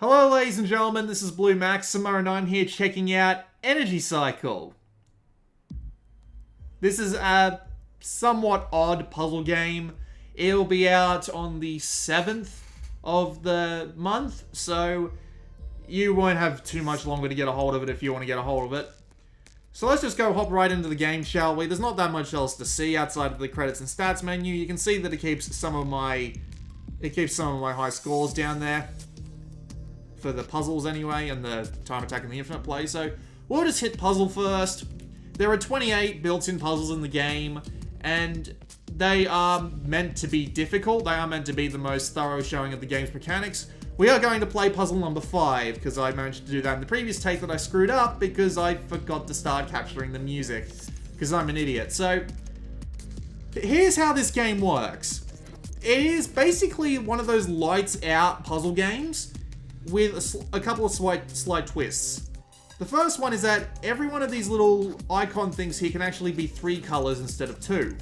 Hello ladies and gentlemen, this is Blue Maxima and I'm here checking out Energy Cycle. This is a somewhat odd puzzle game. It'll be out on the 7th of the month, so you won't have too much longer to get a hold of it if you want to get a hold of it. So let's just go hop right into the game, shall we? There's not that much else to see outside of the credits and stats menu. You can see that it keeps some of my high scores down there. For the puzzles anyway, and the time attack and the infinite play. So we'll just hit puzzle first. There are 28 built-in puzzles in the game, and they are meant to be difficult. They are meant to be the most thorough showing of the game's mechanics. We are going to play puzzle number 5, because I managed to do that in the previous take that I screwed up, because I forgot to start capturing the music, because I'm an idiot. So here's how this game works. It is basically one of those lights-out puzzle games, with a couple of slight twists. The first one is that every one of these little icon things here can actually be 3 colors instead of 2.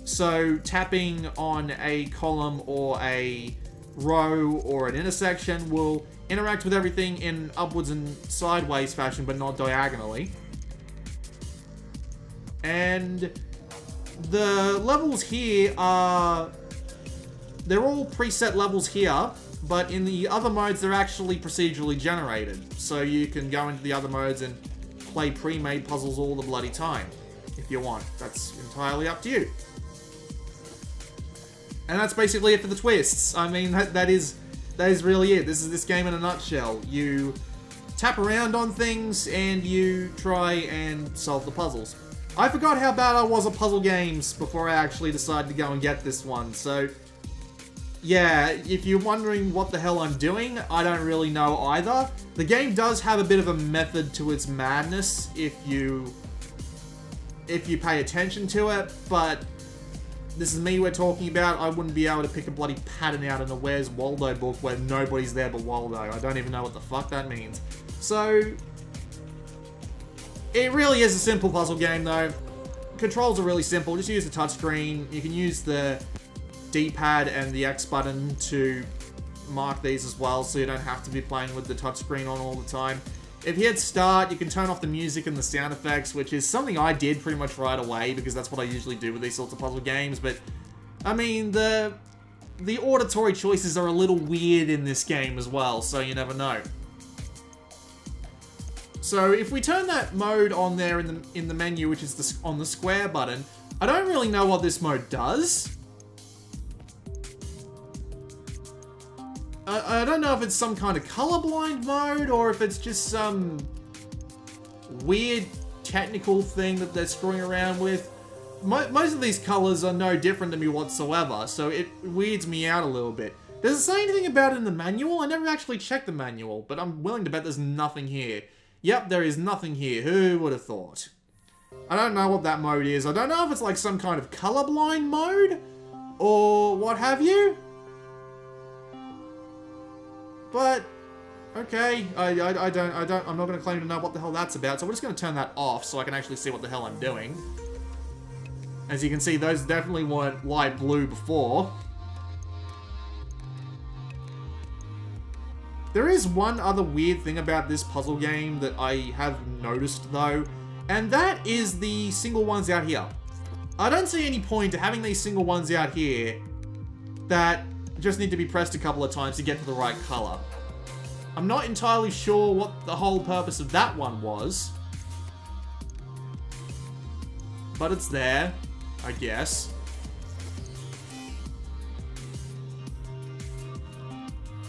So tapping on a column or a row or an intersection will interact with everything in upwards and sideways fashion, but not diagonally. And the levels here they're all preset levels here, but in the other modes, they're actually procedurally generated. So you can go into the other modes and play pre-made puzzles all the bloody time, if you want. That's entirely up to you. And that's basically it for the twists. I mean, that is really it. This is this game in a nutshell. You tap around on things and you try and solve the puzzles. I forgot how bad I was at puzzle games before I actually decided to go and get this one, so yeah, if you're wondering what the hell I'm doing, I don't really know either. The game does have a bit of a method to its madness if you pay attention to it, but this is me we're talking about. I wouldn't be able to pick a bloody pattern out in a Where's Waldo book where nobody's there but Waldo. I don't even know what the fuck that means. So it really is a simple puzzle game though. Controls are really simple. Just use the touchscreen. You can use the D-pad and the X button to mark these as well, so you don't have to be playing with the touchscreen on all the time. If you hit start, you can turn off the music and the sound effects, which is something I did pretty much right away, because that's what I usually do with these sorts of puzzle games, but I mean, the auditory choices are a little weird in this game as well, so you never know. So if we turn that mode on there in the menu, which is on the square button, I don't really know what this mode does. I don't know if it's some kind of colorblind mode or if it's just some weird technical thing that they're screwing around with. Most of these colors are no different to me whatsoever, so it weirds me out a little bit. Does it say anything about it in the manual? I never actually checked the manual, but I'm willing to bet there's nothing here. Yep, there is nothing here. Who would have thought? I don't know what that mode is. I don't know if it's like some kind of colorblind mode or what have you. But okay, I'm not going to claim to know what the hell that's about, so we're just going to turn that off so I can actually see what the hell I'm doing. As you can see, those definitely weren't light blue before. There is one other weird thing about this puzzle game that I have noticed though, and that is the single ones out here. I don't see any point to having these single ones out here that just need to be pressed a couple of times to get to the right color. I'm not entirely sure what the whole purpose of that one was, but it's there, I guess.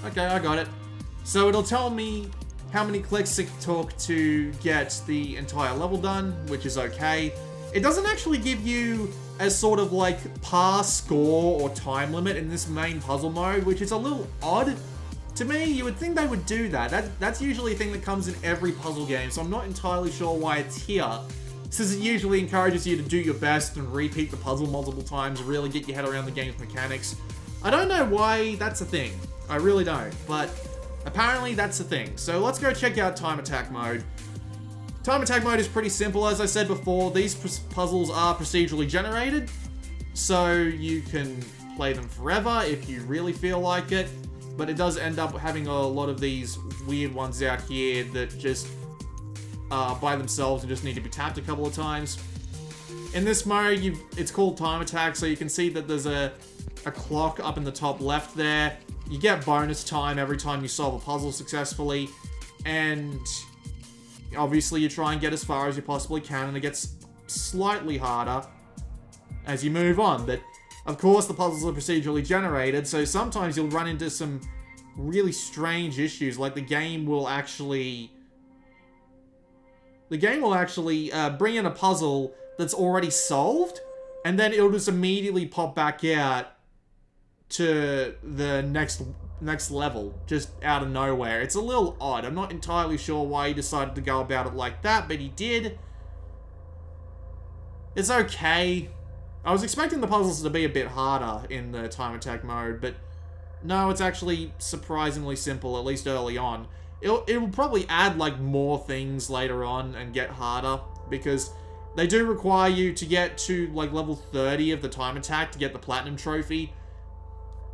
Okay, I got it. So it'll tell me how many clicks it took to get the entire level done, which is okay. It doesn't actually give you a sort of like pass score or time limit in this main puzzle mode, which is a little odd to me. You would think they would do that. That's usually a thing that comes in every puzzle game, so I'm not entirely sure why it's here, since it usually encourages you to do your best and repeat the puzzle multiple times, really get your head around the game's mechanics. I don't know why that's a thing. I really don't, but apparently that's a thing. So let's go check out time attack mode. Time attack mode is pretty simple. As I said before, these puzzles are procedurally generated, so you can play them forever if you really feel like it. But it does end up having a lot of these weird ones out here that just by themselves and just need to be tapped a couple of times. In this mode, it's called time attack, so you can see that there's a clock up in the top left there. You get bonus time every time you solve a puzzle successfully, and obviously you try and get as far as you possibly can, and it gets slightly harder as you move on. But of course, the puzzles are procedurally generated, so sometimes you'll run into some really strange issues, like the game will actually bring in a puzzle that's already solved, and then it'll just immediately pop back out to the next level, just out of nowhere. It's a little odd. I'm not entirely sure why he decided to go about it like that, but he did. It's okay. I was expecting the puzzles to be a bit harder in the time attack mode, but no, it's actually surprisingly simple, at least early on. It will probably add, like, more things later on and get harder, because they do require you to get to, like, level 30 of the time attack to get the platinum trophy.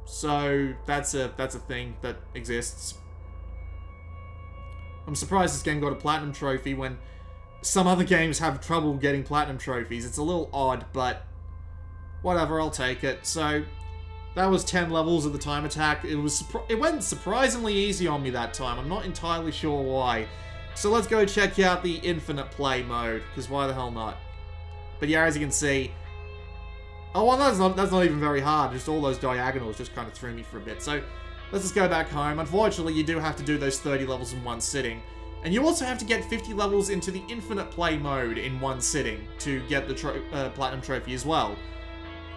So that's a thing that exists. I'm surprised this game got a platinum trophy when some other games have trouble getting platinum trophies. It's a little odd, but whatever, I'll take it. So that was 10 levels of the time attack. It went surprisingly easy on me that time. I'm not entirely sure why. So let's go check out the infinite play mode, because why the hell not? But yeah, as you can see, oh, well, that's not even very hard. Just all those diagonals just kind of threw me for a bit. So let's just go back home. Unfortunately, you do have to do those 30 levels in one sitting. And you also have to get 50 levels into the infinite play mode in one sitting to get the platinum trophy as well.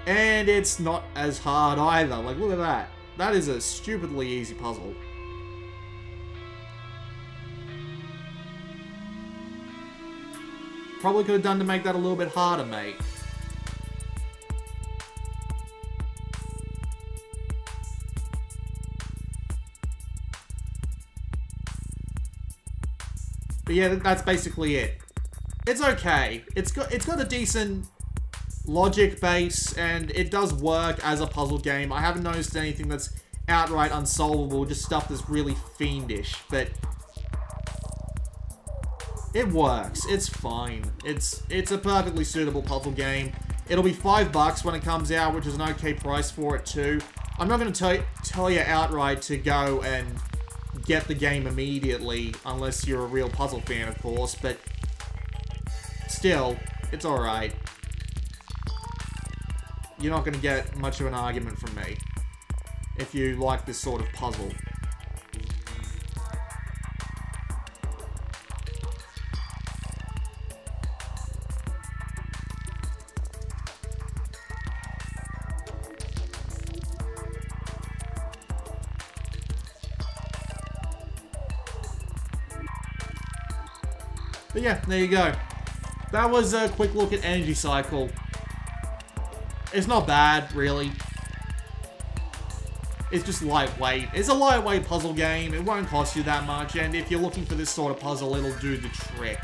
And it's not as hard either. Like, look at that. That is a stupidly easy puzzle. Probably could have done to make that a little bit harder, mate. But yeah, that's basically it. It's okay. It's got a decent logic base, and it does work as a puzzle game. I haven't noticed anything that's outright unsolvable, just stuff that's really fiendish, but it works. It's fine. It's a perfectly suitable puzzle game. It'll be $5 when it comes out, which is an okay price for it too. I'm not going to tell you outright to go and get the game immediately, unless you're a real puzzle fan, of course, but still, it's alright. You're not going to get much of an argument from me if you like this sort of puzzle. But yeah, there you go. That was a quick look at Energy Cycle. It's not bad, really. It's just lightweight. It's a lightweight puzzle game. It won't cost you that much, and if you're looking for this sort of puzzle, it'll do the trick.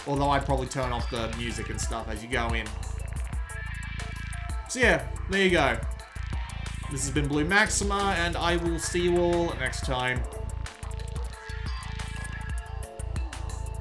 Although I'd probably turn off the music and stuff as you go in. So yeah, there you go. This has been Blue Maxima, and I will see you all next time.